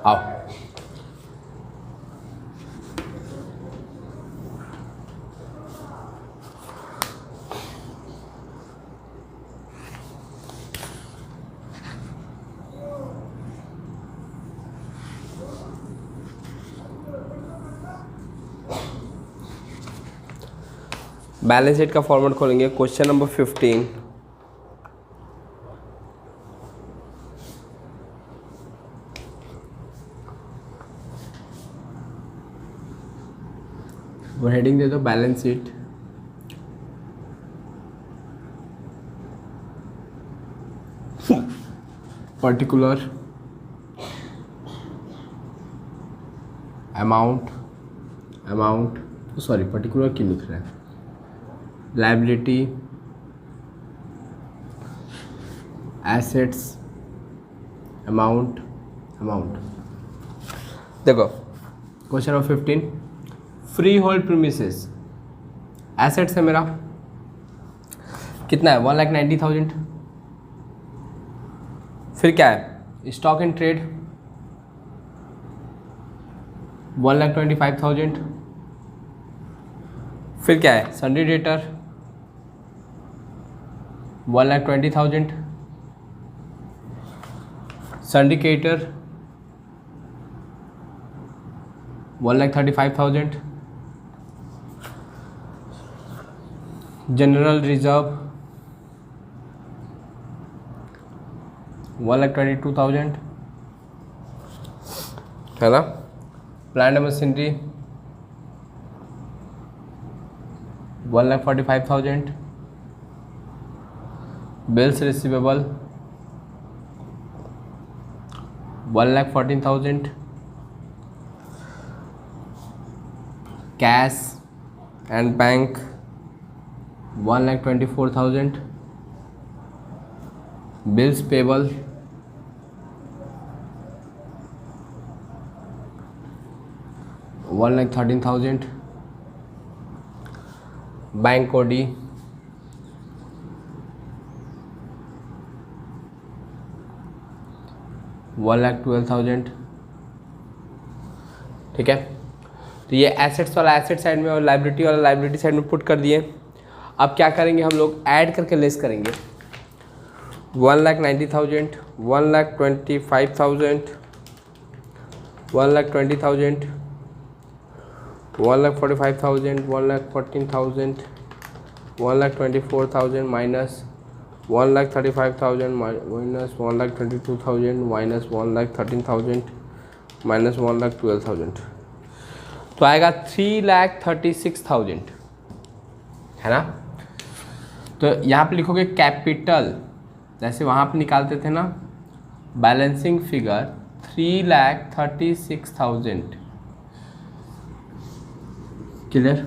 आओ। Balance sheet का format खोलेंगे। क्वेश्चन नंबर 15, वो हेडिंग दे दो balance sheet. Particular amount sorry particular क्यों लिख रहे हैं, लायबिलिटी, एसेट्स, अमाउंट। देखो question number 15, free hold premises assets है मेरा, कितना है 1,90,000। फिर क्या है स्टॉक एंड ट्रेड 1,25,000। फिर क्या है सन्डी डेटर 1,20,000। सिंडिकेटर 1,35,000। जनरल रिजर्व 1,22,000 है ना। Plant machinery 1,45,000। Bills receivable 1,14,000। Cash and bank 1,24,000। Bills payable 1,13,000। Bank OD 1,12,000। ठीक है, तो ये एसेट्स वाला एसेट साइड में और लाइबिलिटी वाला लाइबिलिटी साइड में पुट कर दिए। अब क्या करेंगे हम लोग ऐड करके लेस करेंगे। 1,90,000, 1,25,000, 1,20,000, 1,45,000, 1,14,000, 1,24,000 माइनस 1,35,000 माइनस 1,22,000 माइनस 1,13,000 माइनस 1,12,000, तो आएगा 3,36,000 है ना। तो यहाँ पे लिखोगे कैपिटल, जैसे वहाँ पे निकालते थे ना बैलेंसिंग फिगर 3,36,000। क्लियर।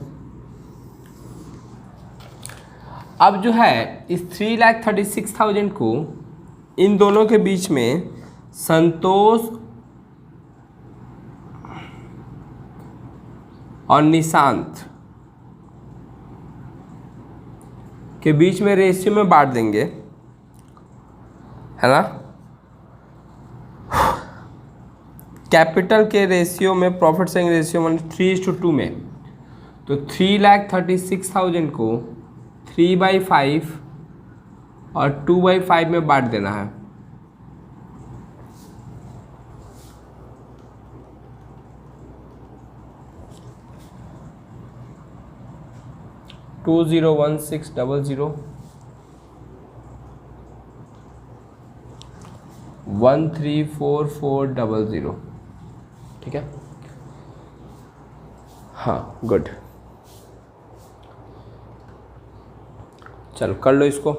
अब जो है इस 3,36,000 को इन दोनों के बीच में संतोष और निशांत के बीच में रेशियो में बांट देंगे, है ना। कैपिटल के रेशियो में, प्रॉफिट शेयरिंग रेशियो में 3:2 में, तो 3,36,000 को 3/5 और 2/5 में बांट देना है। टू 01600 134,400। ठीक है, हाँ गुड। चलो कर लो इसको।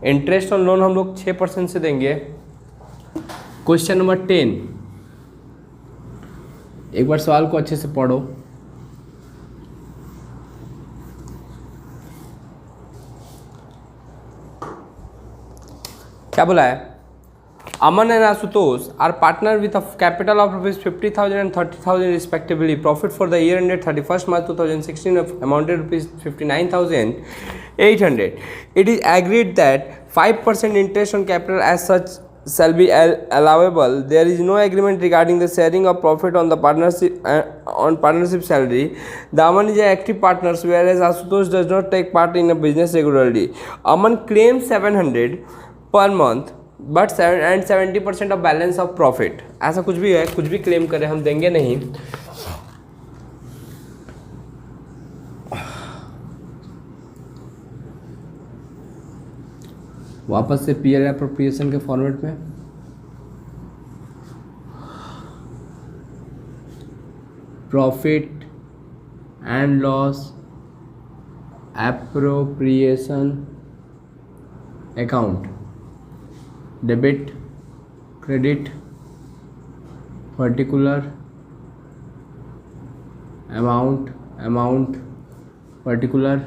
इंटरेस्ट ऑन लोन हम लोग 6% से देंगे। क्वेश्चन नंबर 10, एक बार सवाल को अच्छे से पढ़ो। क्या बोला है, Aman and Asutosh are partnered with a capital of rupees 50,000 and 30,000 respectively. Profit for the year ended 31st March 2016 amounted rupees 59,800. It is agreed that 5% interest on capital as such shall be allowable. There is no agreement regarding the sharing of profit on the partnership salary. The Aman is an active partner, whereas Asutosh does not take part in a business regularly. Aman claims 700 per month but 70% of balance of profit. ऐसा कुछ भी है, कुछ भी claim करें हम देंगे नहीं. वापस से पीएल एप्रोप्रिएशन के फॉर्मेट में profit and loss appropriation account, debit, credit, particular amount, particular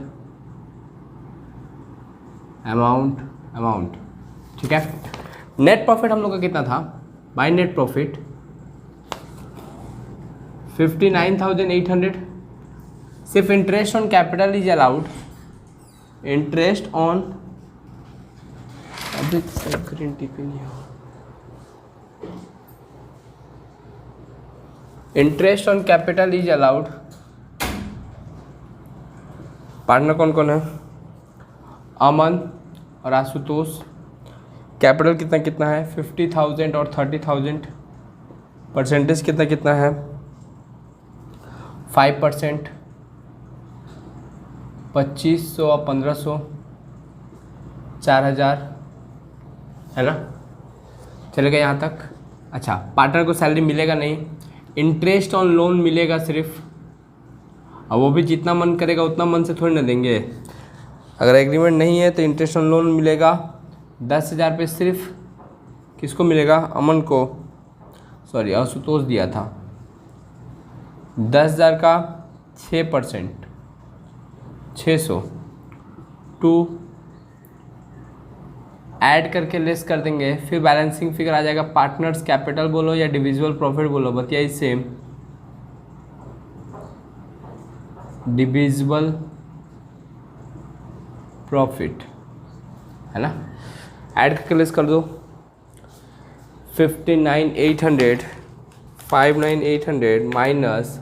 amount. ठीक है. नेट प्रॉफिट हम लोग का कितना था? Bye net profit 59,800. सिर्फ interest on capital is allowed. Interest on अभी ग्रीन टिपी नहीं हो. Interest on capital is allowed. Partner कौन कौन है? अमन और आशुतोष. कैपिटल कितना कितना है? 50,000 और 30,000. परसेंटेज कितना कितना है? 5%. 2,500 और 1,500 4,000 है ना. चलेगा यहाँ तक. अच्छा, पार्टनर को सैलरी मिलेगा नहीं. इंटरेस्ट ऑन लोन मिलेगा सिर्फ. अब वो भी जितना मन करेगा उतना मन से थोड़ी ना देंगे. अगर एग्रीमेंट नहीं है तो इंटरेस्ट ऑन लोन मिलेगा 10,000 पे. सिर्फ किसको मिलेगा? अमन को, सॉरी आशुतोष दिया था. 10,000 का 6% 600 टू ऐड करके लेस कर देंगे. फिर बैलेंसिंग फिगर आ जाएगा. पार्टनर्स कैपिटल बोलो या डिविजिबल प्रॉफिट बोलो, बताइए. सेम डिविजिबल प्रॉफिट है ना. ऐड करके लेस कर दो. 59,800 माइनस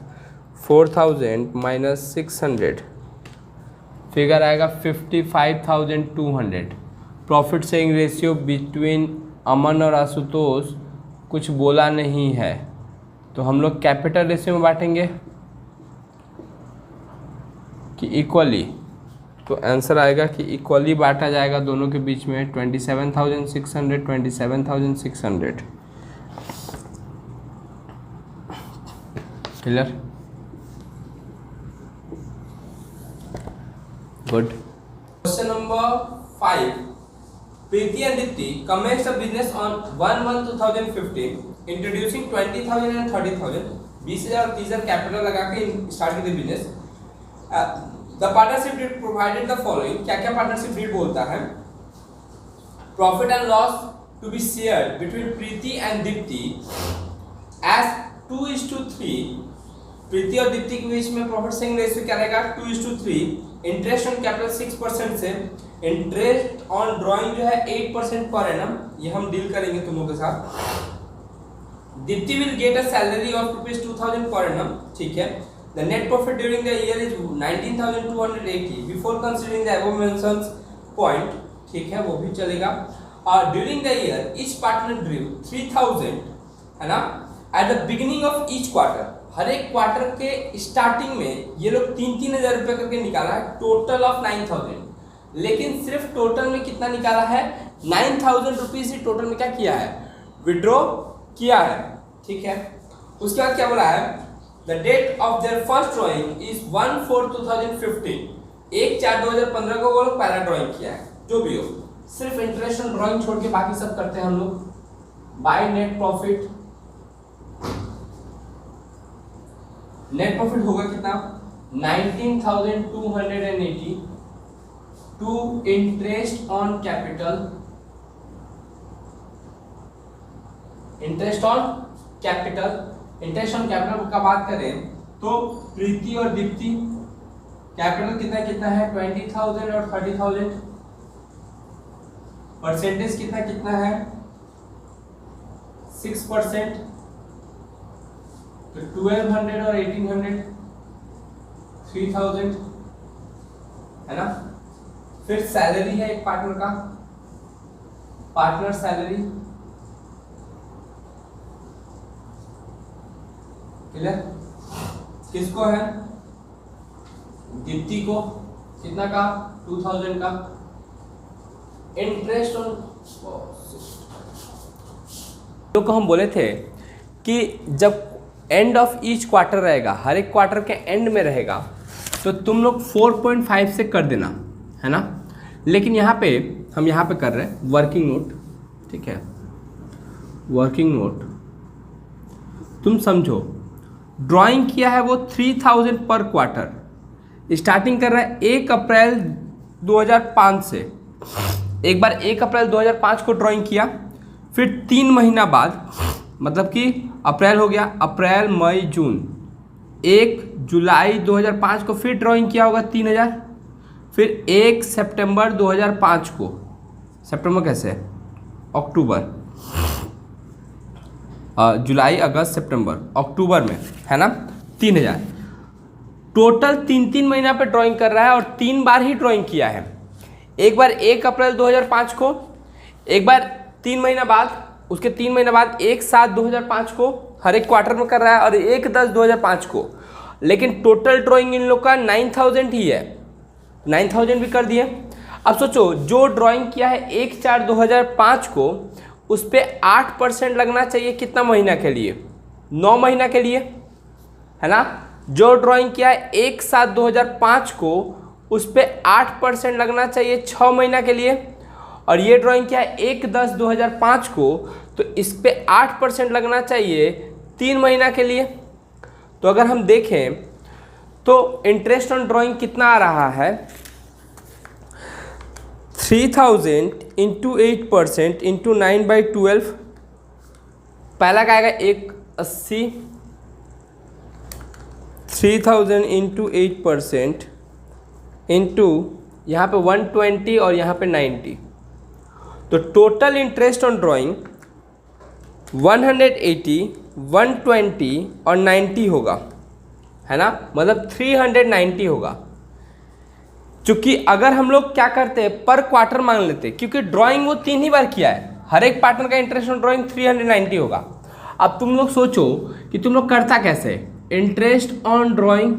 4,000 माइनस 600 फिगर आएगा 55,200. प्रॉफिट शेयरिंग रेशियो बिटवीन अमन और आशुतोष कुछ बोला नहीं है, तो हम लोग कैपिटल रेशियो में बांटेंगे कि इक्वली. तो आंसर आएगा कि इक्वली बांटा जाएगा दोनों के बीच में. 27,600 27,600. Clear? Good. Question number 5. Preeti and Dipti commenced a business on 1/1/2015, introducing 20,000 and 30,000. 20,000 और 30,000 कैपिटल लगा के स्टार्ट की थी business. The partnership deed provided the following. क्या क्या पार्टनरशिप डीड बोलता है? Profit and loss to be shared between Preeti and Deepti as 2:3. Preeti और दीप्ति के बीच में प्रॉफिट शेयरिंग रेशियो क्या रहेगा? 2:3. इंटरेस्ट ऑन कैपिटल 6% से. इंटरेस्ट ऑन ड्रॉइंग जो है 8% पर एनम. ये हम डील करेंगे तुम लोगों के साथ. Deepti will get a salary of ₹2,000 per annum. ठीक है. The net profit during the year is 19,280 before considering the above mentioned point. ठीक है, वो भी चलेगा. During the year each partner drew 3,000 है ना at the beginning of each quarter. हर एक क्वार्टर के स्टार्टिंग में ये लोग 3,000 रुपये करके निकाला है. Total of 9,000. लेकिन सिर्फ टोटल में कितना निकाला है? 9,000 रुपीज ही टोटल में क्या किया है? विड्रॉ किया है. ठीक है. उसके बाद क्या बोला है? The date of their first drawing is 1/4/2015. 1/4/2015 को वो लोग पहला ड्राइंग किया है. जो भी हो, सिर्फ इंटरेस्ट ऑन ड्राइंग छोड़ के बाकी सब करते हैं हम लोग. By net profit. Net profit होगा कितना? 19,280 to interest on capital interest on capital, interest on capital का बात करें तो प्रीति और दीप्ति कैपिटल कितना कितना है 20,000 और 30,000, परसेंटेज कितना कितना है 6%, तो 1200 और 1800 3000 है ना। फिर सैलरी है एक पार्टनर का, पार्टनर सैलरी क्लियर, किसको है दीप्ति को, कितना का 2000 का। इंटरेस्ट ऑन को हम बोले थे कि जब एंड ऑफ ईच क्वार्टर रहेगा, हर एक क्वार्टर के एंड में रहेगा, तो तुम लोग 4.5 से कर देना है ना। लेकिन यहाँ पे हम यहाँ पे कर रहे हैं वर्किंग नोट, ठीक है, वर्किंग नोट। तुम समझो ड्राइंग किया है वो 3000 पर क्वार्टर, स्टार्टिंग कर रहा है 1 अप्रैल 2005 से। एक बार 1 अप्रैल 2005 को ड्राइंग किया, फिर 3 महीना बाद मतलब कि अप्रैल हो गया, अप्रैल मई जून, 1 जुलाई 2005 को फिर ड्राइंग किया होगा 3000, फिर 1 सितंबर 2005 को, सितंबर कैसे अक्टूबर, जुलाई अगस्त सितंबर अक्टूबर में है ना 3000। टोटल 3 महीना पे ड्राइंग कर रहा है और 3 बार ही ड्राइंग किया है। एक बार 1 अप्रैल 2005 को, एक बार 3 महीना बाद, उसके 3 महीना बाद 1/7/2005 को हर एक क्वार्टर में कर रहा है, और 1/10/2005 को। लेकिन टोटल ड्राइंग इन लोग का 9000 ही है, 9000 भी कर दिए। अब सोचो जो ड्राइंग किया है 1/4/2005 को, उस पर 8% लगना चाहिए कितना महीना के लिए, 9 महीना के लिए है ना। जो ड्राइंग किया है 1/7/2005 को, उस पर 8% लगना चाहिए 6 महीना के लिए, और ये ड्राइंग किया है 1/10/2005 को, तो इस पे 8% लगना चाहिए 3 महीना के लिए। तो अगर हम देखें तो इंटरेस्ट ऑन ड्राइंग कितना आ रहा है 3000 इंटू 8% इंटू 9/12, पहला का आएगा 180, 3000 इंटू 8% इंटू यहाँ पे 120 और यहाँ पे 90, तो टोटल इंटरेस्ट ऑन ड्राइंग 180, 120 और 90 होगा है ना, मतलब 390 होगा। चूंकि अगर हम लोग क्या करते हैं पर क्वार्टर मान लेते, क्योंकि ड्राइंग वो 3 ही बार किया है, हर एक पार्टनर का इंटरेस्ट ऑन ड्राइंग 390 होगा। अब तुम लोग सोचो कि तुम लोग करता कैसे, इंटरेस्ट ऑन ड्राइंग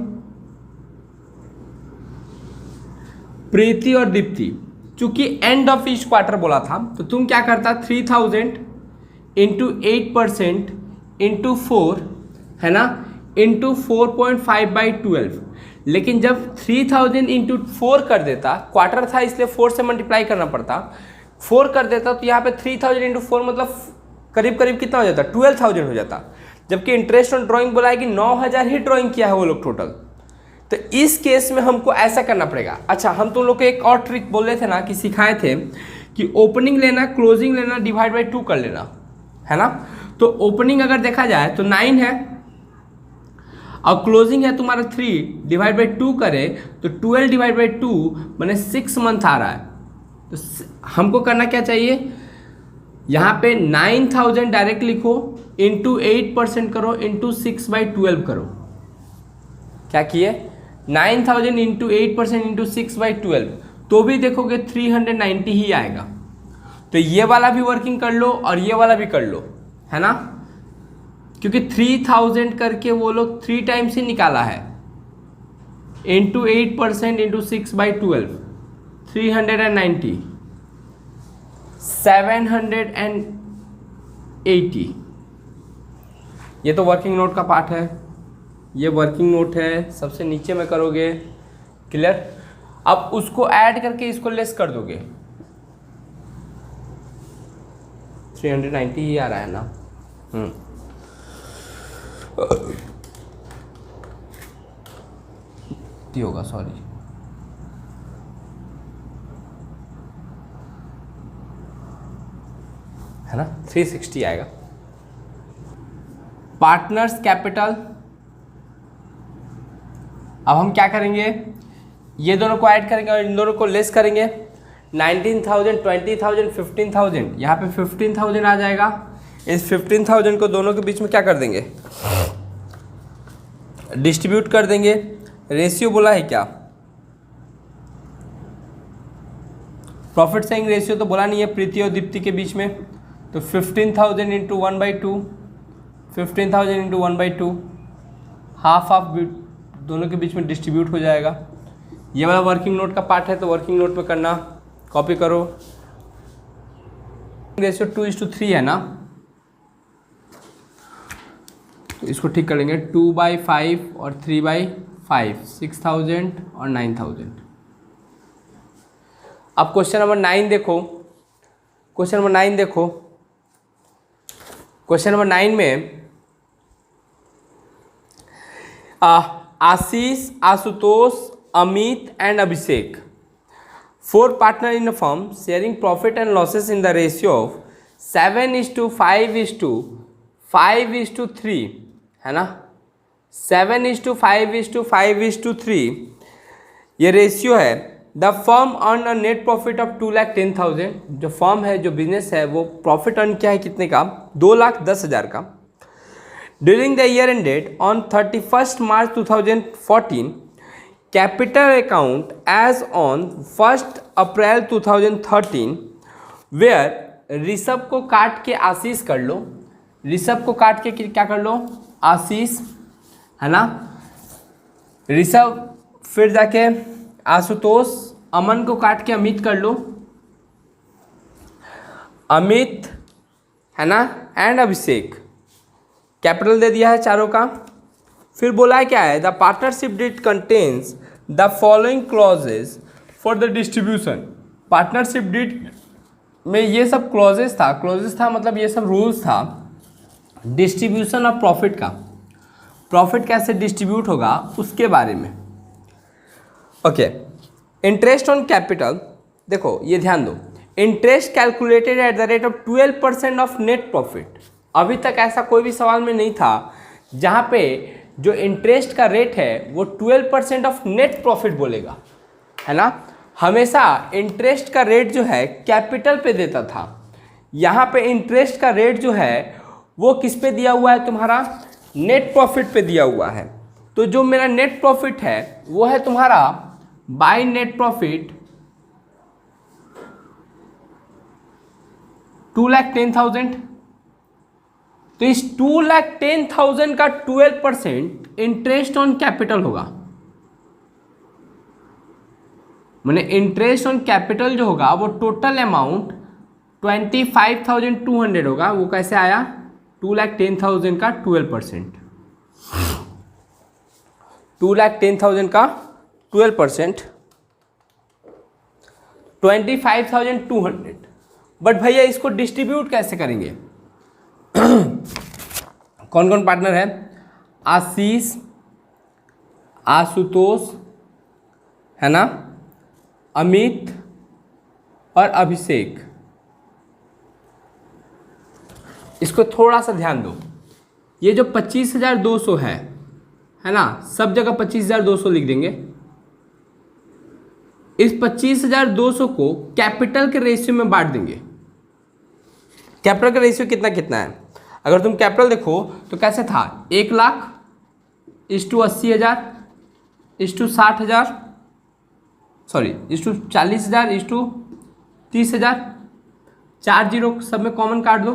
प्रीति और दीप्ति, चूंकि एंड ऑफ ईच क्वार्टर बोला था, तो तुम क्या करता 3000 इंटू 8% इंटू 4 है ना, इंटू 4.5/12। लेकिन जब 3000 इंटू 4 कर देता, क्वार्टर था इसलिए 4 से मल्टीप्लाई करना पड़ता, 4 कर देता तो यहाँ पे 3000 इंटू 4 मतलब करीब करीब कितना हो जाता 12,000 हो जाता। जबकि इंटरेस्ट ऑन ड्राइंग बोला है कि 9000 ही ड्राइंग किया है वो लोग टोटल। तो इस केस में हमको ऐसा करना पड़ेगा। अच्छा, हम तुम लोग को एक और ट्रिक बोल रहे थे ना कि सिखाए थे कि ओपनिंग लेना, क्लोजिंग लेना, डिवाइड बाई 2 कर लेना है ना। तो ओपनिंग अगर देखा जाए तो 9 है और क्लोजिंग है तुम्हारा 3, डिवाइड बाई 2 करे तो 12 डिवाइड बाई 2 मैंने 6 मंथ आ रहा है। तो हमको करना क्या चाहिए, यहाँ पे 9000 डायरेक्ट लिखो, इंटू 8% करो, इंटू 6/12 करो। क्या किए 9000 इंटू 8% इंटू 6/12, तो भी देखोगे 390 ही आएगा। तो ये वाला भी वर्किंग कर लो और ये वाला भी कर लो है ना, क्योंकि 3000 करके वो लोग 3 टाइम्स ही निकाला है, इंटू 8% इंटू 6/12, 390, 780। ये तो वर्किंग नोट का पार्ट है, ये वर्किंग नोट है, सबसे नीचे में करोगे क्लियर। अब उसको ऐड करके इसको लेस कर दोगे, 390 ही आ रहा है ना। होगा सॉरी, है ना 360 आएगा। Partners capital. अब हम क्या करेंगे, ये दोनों को ऐड करेंगे और इन दोनों को लेस करेंगे। 19,000, 20,000, 15,000, यहाँ पे 15,000 आ जाएगा। इस 15,000 को दोनों के बीच में क्या कर देंगे, डिस्ट्रीब्यूट कर देंगे। रेशियो बोला है क्या, प्रॉफिट शेयरिंग रेशियो तो बोला नहीं है प्रीति और दीप्ति के बीच में। तो 15,000 इंटू 1/2, 15,000 इंटू 1/2, हाफ हाफ दोनों के बीच में डिस्ट्रीब्यूट हो जाएगा। ये वाला वर्किंग नोट का पार्ट है तो वर्किंग नोट में करना, कॉपी करो। रेशियो 2:3 है ना, तो इसको ठीक कर लेंगे। 2/5 और 3/5, 6,000 और 9,000। अब क्वेश्चन नंबर 9 देखो। क्वेश्चन नंबर 9 देखो। क्वेश्चन नंबर 9 में Ashish, Ashutosh, Amit and Abhishek, 4 partner in a firm sharing profit and losses in the ratio of 7:5:5:3, है ना। 7:5:5:3 ये रेशियो है। The firm earn a net profit of 2,10,000। जो फर्म है, जो बिजनेस है, वो प्रॉफिट अर्न किया है कितने का, 2,10,000 का। During the year ended on 31 March 2014, capital account as on 1 April 2013, वेयर ऋषभ को काट के आशीष कर लो, ऋषभ को काट के क्या कर लो, आशीष, है ना। ऋषभ, फिर जाके आशुतोष, अमन को काट के अमित कर लो, अमित, है ना, एंड अभिषेक। कैपिटल दे दिया है चारों का। फिर बोला है क्या है, the partnership deed contains the following clauses for the distribution. Partnership deed में ये सब क्लॉजेज था मतलब ये सब रूल्स था डिस्ट्रीब्यूशन ऑफ प्रॉफिट का, प्रॉफिट कैसे डिस्ट्रीब्यूट होगा उसके बारे में। ओके, इंटरेस्ट ऑन कैपिटल, देखो ये ध्यान दो, interest calculated at the rate of 12% of net profit. अभी तक ऐसा कोई भी सवाल में नहीं था जहाँ पे जो इंटरेस्ट का रेट है वो 12% ऑफ नेट प्रॉफिट बोलेगा, है ना। हमेशा इंटरेस्ट का रेट जो है कैपिटल पे देता था। यहाँ पे इंटरेस्ट का रेट जो है वो किस पे दिया हुआ है, तुम्हारा नेट प्रॉफिट पे दिया हुआ है। तो जो मेरा नेट प्रॉफिट है वो है तुम्हारा बाय नेट प्रॉफिट 2,10,000। तो इस 2,10,000 का 12% इंटरेस्ट ऑन कैपिटल होगा। मैंने इंटरेस्ट ऑन कैपिटल जो होगा वो टोटल अमाउंट 25,200 होगा। वो कैसे आया, 2,10,000 का 12%, 2,10,000 का 12%, 25,200। बट भैया इसको डिस्ट्रीब्यूट कैसे करेंगे कौन कौन पार्टनर है, आशीष, आशुतोष, है ना, अमित और अभिषेक। इसको थोड़ा सा ध्यान दो, ये जो 25,200 है ना, सब जगह 25,200 लिख देंगे। इस 25,200 को कैपिटल के रेशियो में बांट देंगे। कैपिटल का रेशियो कितना कितना है, अगर तुम कैपिटल देखो तो कैसे था, 1,00,000:80,000 60,000, सॉरी 40,000 30,000, 4 जीरो सब में कॉमन काट दो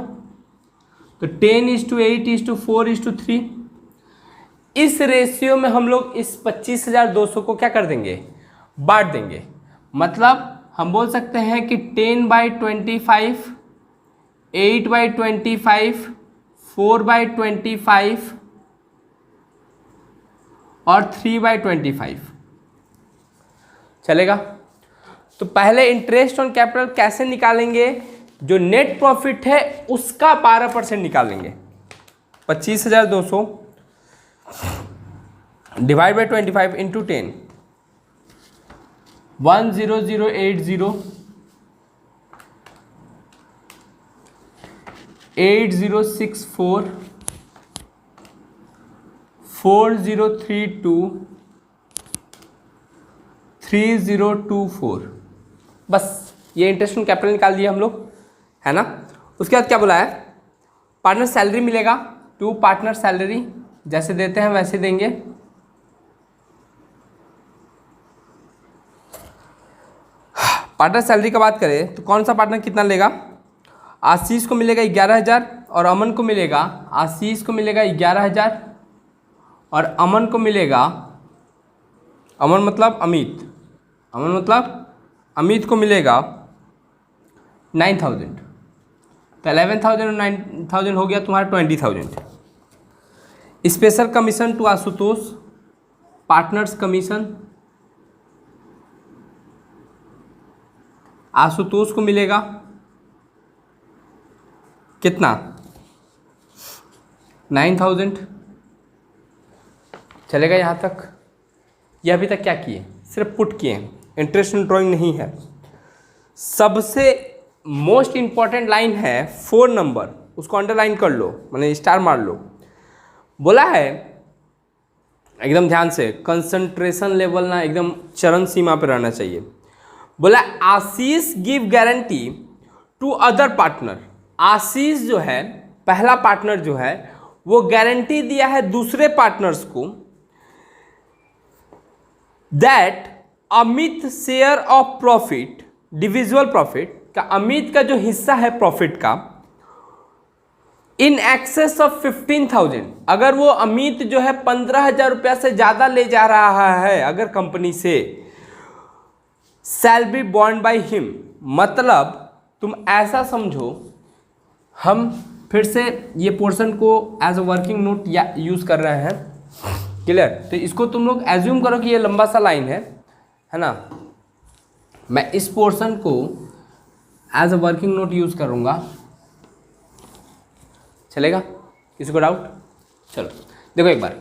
तो 10:8:4:3। इस रेशियो में हम लोग इस 25,200 को क्या कर देंगे, बांट देंगे। मतलब हम बोल सकते हैं कि 10/25, 8/25, 4/25 और 3/25 चलेगा। तो पहले इंटरेस्ट ऑन कैपिटल कैसे निकालेंगे, जो नेट प्रॉफिट है उसका 12% निकालेंगे। 25,200 डिवाइड बाई 25 इंटू 10, 10080 8064 40323024, बस ये इंटरेस्ट ऑन कैपिटल निकाल दिया हम लोग, है ना। उसके बाद क्या बोला है, पार्टनर सैलरी मिलेगा, टू पार्टनर सैलरी जैसे देते हैं वैसे देंगे। पार्टनर सैलरी का बात करें तो कौन सा पार्टनर कितना लेगा, आशीष को मिलेगा 11,000 और अमन को मिलेगा, आशीष को मिलेगा 11,000 और अमन को मिलेगा, अमन मतलब अमित, अमन मतलब अमित को मिलेगा 9,000। तो 11,000 और 9,000 हो गया तुम्हारा 20,000। Special commission to Ashutosh, partners commission Ashutosh को मिलेगा कितना, 9,000। चलेगा यहाँ तक। ये अभी तक क्या किए, सिर्फ पुट किए, इंटरेस्ट ड्राइंग नहीं है। सबसे मोस्ट इंपॉर्टेंट लाइन है 4 नंबर, उसको अंडरलाइन कर लो, मैंने स्टार मार लो। बोला है एकदम ध्यान से, कंसंट्रेशन लेवल ना एकदम चरम सीमा पर रहना चाहिए। बोला Ashish give guarantee to other partner, Ashish जो है पहला पार्टनर जो है वो गारंटी दिया है दूसरे पार्टनर्स को, that Amit share of profit, डिविजुअल profit का, अमित का जो हिस्सा है प्रॉफिट का, इन एक्सेस ऑफ 15,000, अगर वो अमित जो है 15,000 रुपया से ज़्यादा ले जा रहा है अगर कंपनी से, shall be bond by him. मतलब तुम ऐसा समझो, हम फिर से ये पोर्शन को as a working note use कर रहे हैं, क्लियर। तो इसको तुम लोग एज्यूम करो कि ये लंबा सा लाइन है ना। मैं इस पोर्शन को as a working note use करूँगा, चलेगा, किसी को डाउट। चलो देखो एक बार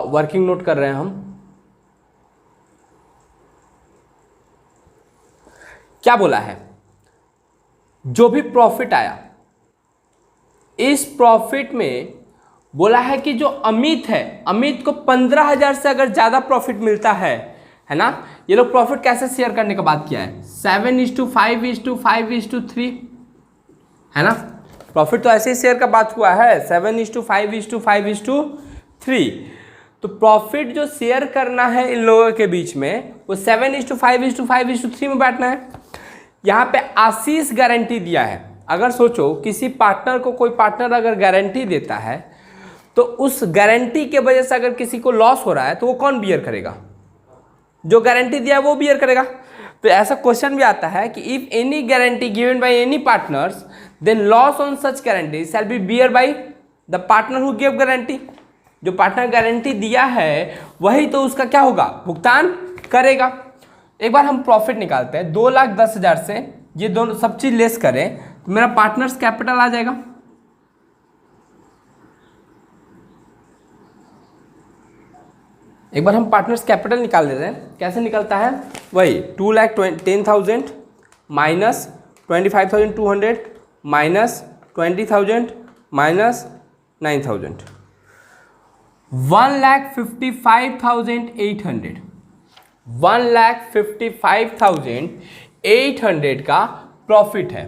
वर्किंग नोट कर रहे हैं हम। क्या बोला है, जो भी प्रॉफिट आया इस प्रॉफिट में बोला है कि जो अमित है, अमित को 15,000 से अगर ज़्यादा प्रॉफिट मिलता है ना, ये लोग प्रॉफिट कैसे शेयर करने का बात किया है, 7:5:5:3, है ना। प्रॉफिट तो ऐसे ही शेयर का बात हुआ है, 7:5:5:3। तो प्रॉफिट जो शेयर करना है इन लोगों के बीच में वो 7:5:5:3 में बांटना है। यहाँ पे आशीष गारंटी दिया है। अगर सोचो किसी पार्टनर को कोई पार्टनर अगर गारंटी देता है तो उस गारंटी के वजह से अगर किसी को लॉस हो रहा है तो वो कौन बियर करेगा, जो गारंटी दिया है वो बियर करेगा। तो ऐसा क्वेश्चन भी आता है कि if any guarantee given by any partners then loss on such guarantee shall be bear by the partner who give guarantee. जो पार्टनर गारंटी दिया है वही तो उसका क्या होगा, भुगतान करेगा। एक बार हम प्रॉफिट निकालते हैं, 2,10,000 से ये दोनों सब चीज लेस करें तो मेरा पार्टनर्स कैपिटल आ जाएगा। एक बार हम पार्टनर्स कैपिटल निकाल देते हैं, कैसे निकलता है, वही 2,10,000 माइनस 25,200 माइनस 20,000 माइनस 9,000, 1,55,800, 1,55,800 का प्रॉफिट है।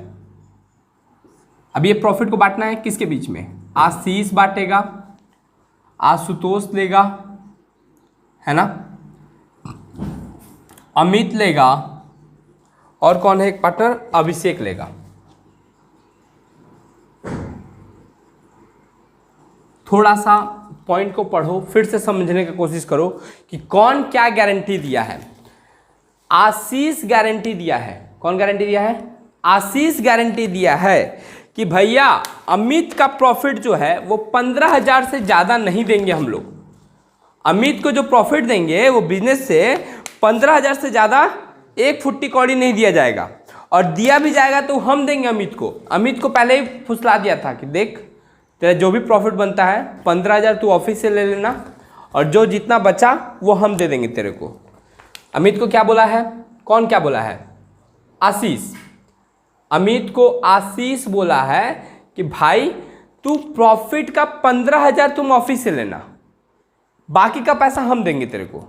अब ये प्रॉफिट को बांटना है किसके बीच में, आशीष बांटेगा, आशुतोष लेगा, है ना, अमित लेगा और कौन है एक पार्टनर, अभिषेक लेगा। थोड़ा सा पॉइंट को पढ़ो, फिर से समझने की कोशिश करो कि कौन क्या गारंटी दिया है। आशीष गारंटी दिया है, कौन गारंटी दिया है, आशीष गारंटी दिया है कि भैया अमित का प्रॉफिट जो है वो 15,000 से ज़्यादा नहीं देंगे हम लोग। अमित को जो प्रॉफिट देंगे वो बिजनेस से 15,000 से ज़्यादा एक फुट्टी कौड़ी नहीं दिया जाएगा, और दिया भी जाएगा तो हम देंगे अमित को। अमित को पहले ही फुसला दिया था कि देख तेरा जो भी प्रॉफिट बनता है 15,000 तू ऑफिस से ले लेना और जो जितना बचा वो हम दे देंगे तेरे को। अमित को क्या बोला है, कौन क्या बोला है, आशीष। अमित को आशीष बोला है कि भाई तू प्रॉफिट का 15,000 तुम ऑफिस से लेना, बाकी का पैसा हम देंगे तेरे को,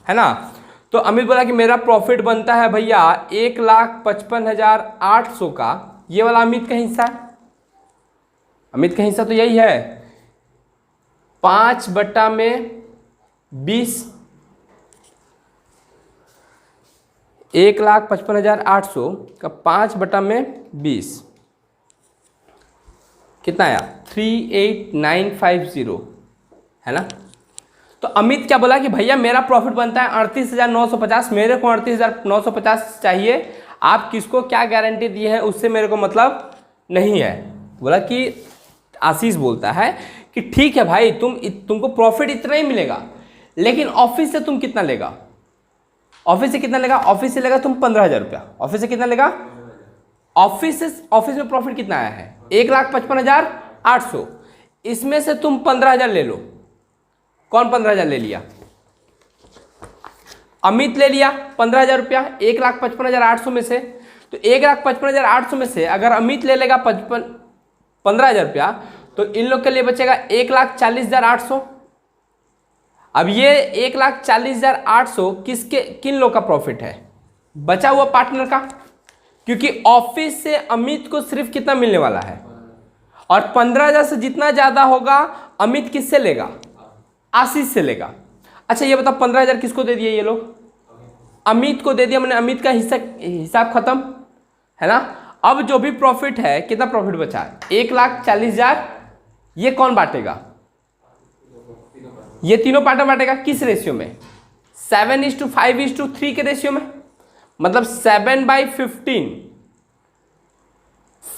है ना। तो अमित बोला कि मेरा प्रॉफिट बनता है भैया 1,55,800 का, ये वाला अमित का हिस्सा है। अमित का हिस्सा तो यही है 5/20, 1,55,800 का 5/20 कितना आया 38950, है ना। तो अमित क्या बोला कि भैया मेरा प्रॉफिट बनता है 38,950, मेरे को 38,950 चाहिए, आप किसको क्या गारंटी दिए हैं उससे मेरे को मतलब नहीं है। बोला कि आशीष बोलता है कि ठीक है भाई, तुमको प्रॉफिट इतना ही मिलेगा, लेकिन ऑफिस से तुम कितना लेगा, ऑफिस से कितना लेगा, ऑफिस से लेगा तुम 15,000 रुपया। ऑफिस से कितना लेगा, ऑफिस में प्रॉफिट कितना आया है 1,55,800, इसमें से तुम 15,000 ले लो। कौन 15,000 ले लिया, अमित ले लिया 15,000 रुपया 1,55,800 में से। तो 1,55,800 में से अगर अमित ले लेगा 15,000 रुपया, तो इन लोग के लिए बचेगा 1,40,800। अब ये 1,40,800 किन लोग का प्रॉफिट है, बचा हुआ पार्टनर का, क्योंकि ऑफिस से अमित को सिर्फ कितना मिलने वाला है, और 15,000 से जितना ज्यादा होगा अमित किससे लेगा, आशीष से लेगा। अच्छा ये बताओ 15,000 किसको दे दिए ये लोग, अमित को दे दिया, मैंने अमित का हिसाब खत्म, है ना। अब जो भी प्रॉफिट है, कितना प्रॉफिट बचा है 1,40,000, ये कौन बांटेगा, ये तीनों पार्टनर बांटेगा। किस रेशियो में, 7:5:3 के रेशियो में, मतलब 7/15,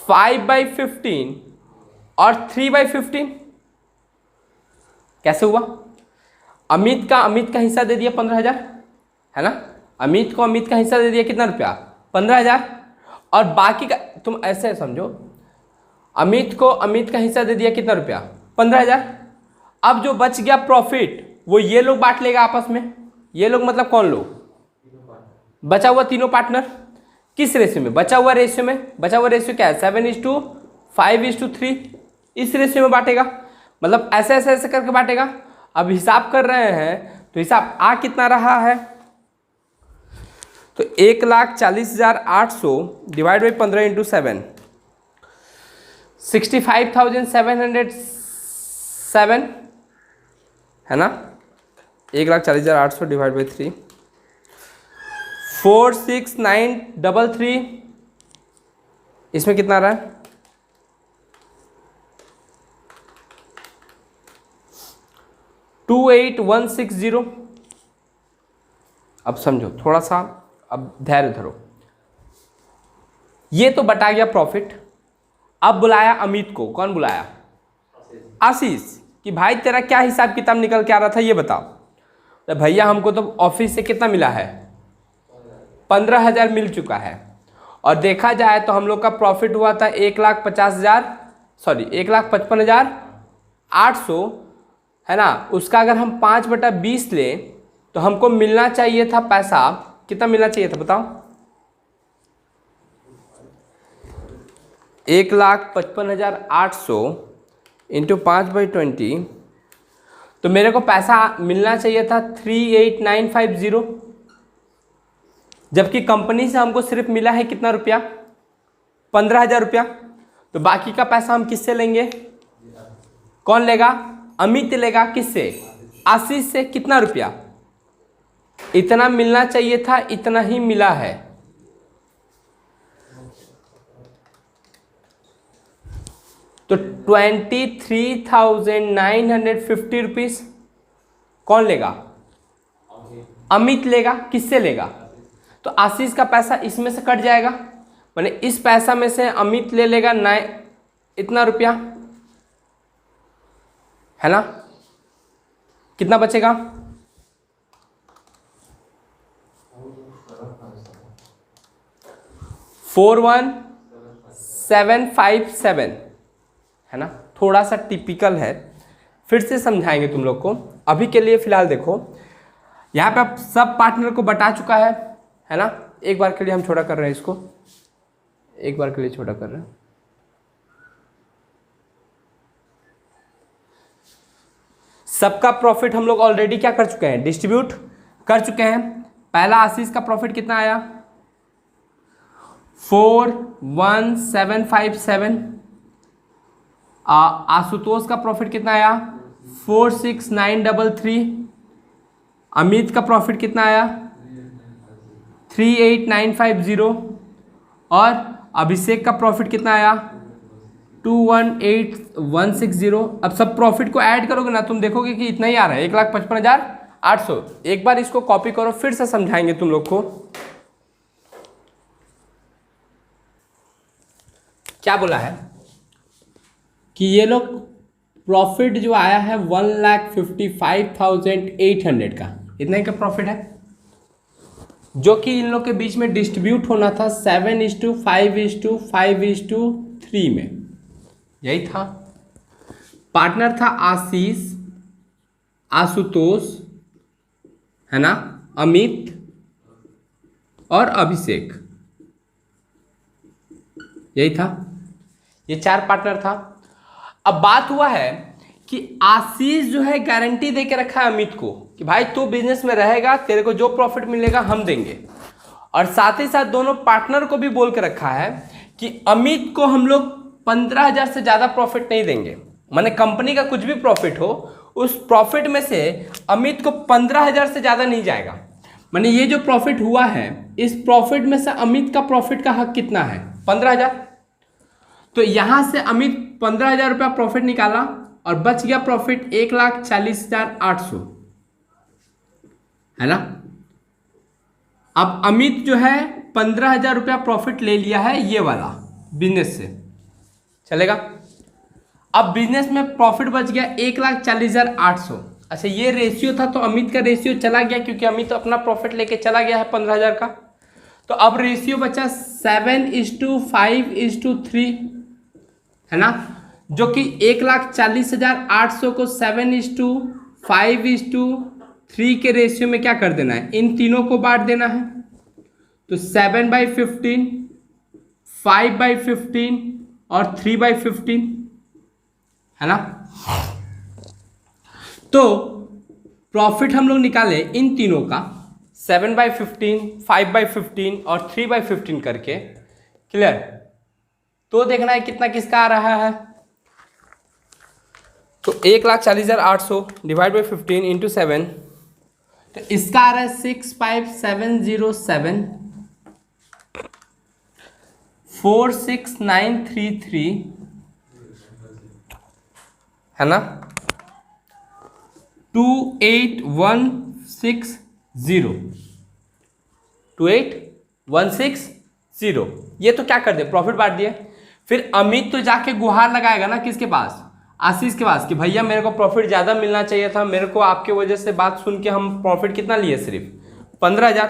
5/15 और 3/15। कैसे हुआ, अमित का हिस्सा दे दिया 15,000, है ना। अमित का हिस्सा दे दिया कितना रुपया 15,000, और बाकी का तुम ऐसे समझो, अमित का हिस्सा दे दिया कितना रुपया 15,000। अब जो बच गया प्रॉफिट वो ये लोग बांट लेगा आपस में। ये लोग मतलब कौन लोग, बचा हुआ तीनों पार्टनर। किस रेशियो में, बचा हुआ रेशियो क्या है 7:5:3, इस रेशियो में बांटेगा, मतलब ऐसे ऐसे ऐसे करके बांटेगा। अब हिसाब कर रहे हैं तो हिसाब आ कितना रहा है, तो 1,40,800 डिवाइड बाई 15 × 7, 65,707, है ना। 1,40,800 डिवाइड बाई 3, 46933, इसमें कितना आ रहा है 28,160। अब समझो थोड़ा सा, अब धैर्य धरो, ये तो बटा गया प्रॉफिट। अब बुलाया अमित को, कौन बुलाया, आशीष, कि भाई तेरा क्या हिसाब किताब निकल के आ रहा था ये बताओ। तो भैया हमको तो ऑफिस से कितना मिला है 15,000 मिल चुका है, और देखा जाए तो हम लोग का प्रॉफिट हुआ था 1,55,800, है ना। उसका अगर हम 5/20 लें तो हमको मिलना चाहिए था पैसा, कितना मिलना चाहिए था बताओ, 1,55,800 इंटू 5/20, तो मेरे को पैसा मिलना चाहिए था 38950, जबकि कंपनी से हमको सिर्फ मिला है कितना रुपया 15,000 रुपया। तो बाकी का पैसा हम किससे लेंगे, कौन लेगा, अमित लेगा, किससे, आशीष से। कितना रुपया, इतना मिलना चाहिए था, इतना ही मिला है। तो 23,950 रुपीज कौन लेगा, अमित लेगा, किससे लेगा, तो आशीष का पैसा इसमें से कट जाएगा, माने इस पैसा में से अमित ले लेगा इतना रुपया, है ना। कितना बचेगा, 41,757, है ना। थोड़ा सा टिपिकल है, फिर से समझाएंगे तुम लोग को। अभी के लिए फिलहाल देखो, यहाँ पे आप सब पार्टनर को बता चुका है ना। एक बार के लिए हम छोटा कर रहे हैं इसको, एक बार के लिए छोटा कर रहे हैं। सबका प्रॉफिट हम लोग ऑलरेडी क्या कर चुके हैं, डिस्ट्रीब्यूट कर चुके हैं। पहला आशीष का प्रॉफिट कितना आया 41757। आशुतोष का प्रॉफिट कितना आया 46933। अमित का प्रॉफिट कितना आया 38950। और अभिषेक का प्रॉफिट कितना आया 218160। अब सब प्रॉफिट को ऐड करोगे ना तुम देखोगे कि इतना ही आ रहा है 1,55,800। एक बार इसको कॉपी करो, फिर से समझाएंगे तुम लोग को। क्या बोला है कि ये लोग प्रॉफिट जो आया है 1,55,800 का, इतना ही का प्रॉफिट है, जो कि इन लोग के बीच में डिस्ट्रीब्यूट होना था 7:5:5:3 में। यही था। पार्टनर था आशीष, आशुतोष, है ना, अमित और अभिषेक। यही था, ये 4 पार्टनर था। अब बात हुआ है कि आशीष जो है गारंटी दे के रखा है अमित को कि भाई तू बिजनेस में रहेगा, तेरे को जो प्रॉफिट मिलेगा हम देंगे। और साथ ही साथ दोनों पार्टनर को भी बोल के रखा है कि अमित को हम लोग 15,000 से ज़्यादा प्रॉफिट नहीं देंगे। माने कंपनी का कुछ भी प्रॉफिट हो, उस प्रॉफिट में से अमित को 15,000 से ज़्यादा नहीं जाएगा। माने ये जो प्रॉफिट हुआ है, इस प्रॉफिट में से अमित का प्रॉफिट का हक कितना है 15,000। तो यहाँ से अमित 15,000 रुपया प्रॉफिट निकाला और बच गया प्रॉफिट 1,40,800, है ना। अब अमित जो है 15,000 रुपया प्रॉफिट ले लिया है ये वाला बिजनेस से, चलेगा। अब बिजनेस में प्रॉफिट बच गया 1,40,800। अच्छा, ये रेशियो था तो अमित का रेशियो चला गया क्योंकि अमित अपना प्रॉफिट लेके चला गया है 15,000 का। तो अब रेशियो बचा 7:5:3, है ना, जो कि 1,40,800 को 7:5:3 के रेशियो में क्या कर देना है, इन तीनों को बांट देना है। तो 7/15, 5/15 और 3/15, है ना। तो प्रॉफिट हम लोग निकाले इन तीनों का 7/15, 5/15 और 3/15 करके, क्लियर। तो देखना है कितना किसका आ रहा है। तो 1,40,800 डिवाइड बाई 15 इंटू 7, तो इसका आ रहा है 65707, 46933, है ना, 28,160, 28,160। ये तो क्या कर दे, प्रॉफिट बांट दिए। फिर अमित तो जाके गुहार लगाएगा ना किसके पास, आशीष के पास, कि भैया मेरे को प्रॉफिट ज़्यादा मिलना चाहिए था, मेरे को आपके वजह से बात सुन के हम प्रॉफिट कितना लिए, सिर्फ 15,000।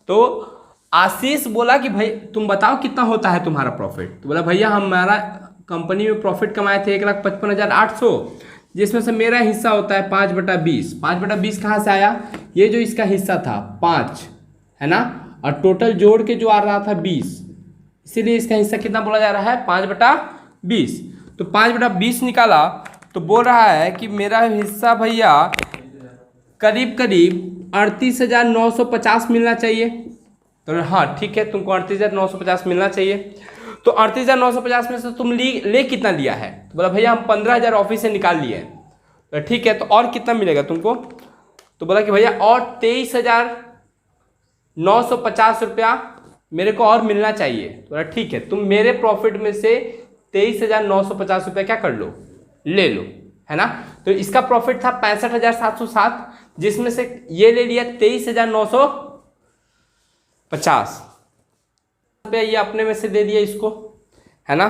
तो आशीष बोला कि भाई तुम बताओ कितना होता है तुम्हारा प्रॉफिट। तो बोला भैया हमारा कंपनी में प्रॉफिट कमाए थे 1,55,800, जिसमें से मेरा हिस्सा होता है 5/20। 5/20 कहाँ से आया, ये जो इसका हिस्सा था 5, है ना, और टोटल जोड़ के जो आ रहा था 20, इसीलिए इसका हिस्सा कितना बोला जा रहा है 5/20। तो 5/20 निकाला तो बोल रहा है कि मेरा हिस्सा भैया करीब करीब 38,950 मिलना चाहिए। तो हाँ ठीक है, तुमको 38,950 मिलना चाहिए। तो 38,950 में से तुम ले कितना लिया है, तो बोला भैया हम 15,000 ऑफिस से निकाल लिए। तो ठीक है, तो और कितना मिलेगा तुमको, तो बोला कि भैया और 23,950 रुपया मेरे को और मिलना चाहिए। तो बोला ठीक है, तुम मेरे प्रॉफिट में से 23,950 रुपया क्या कर लो, ले लो, है ना। तो इसका प्रॉफिट था 65,707, जिसमें से ये ले लिया 23,950 रुपया, ये अपने में से दे दिया इसको, है ना।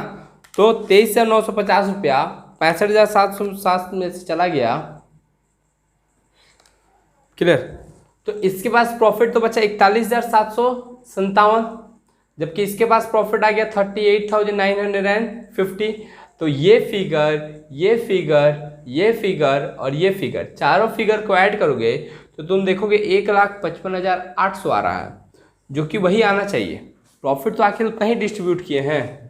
तो 23,950 रुपया 65,707 में से चला गया, क्लियर। तो इसके पास प्रॉफिट तो बचा 41,757, जबकि इसके पास प्रॉफिट आ गया 38,950। तो ये फिगर, ये फिगर, ये फिगर और ये फिगर, चारों फिगर को ऐड करोगे तो तुम देखोगे 1,55,800 आ रहा है, जो कि वही आना चाहिए। प्रॉफिट तो आखिर उतना ही डिस्ट्रीब्यूट किए हैं।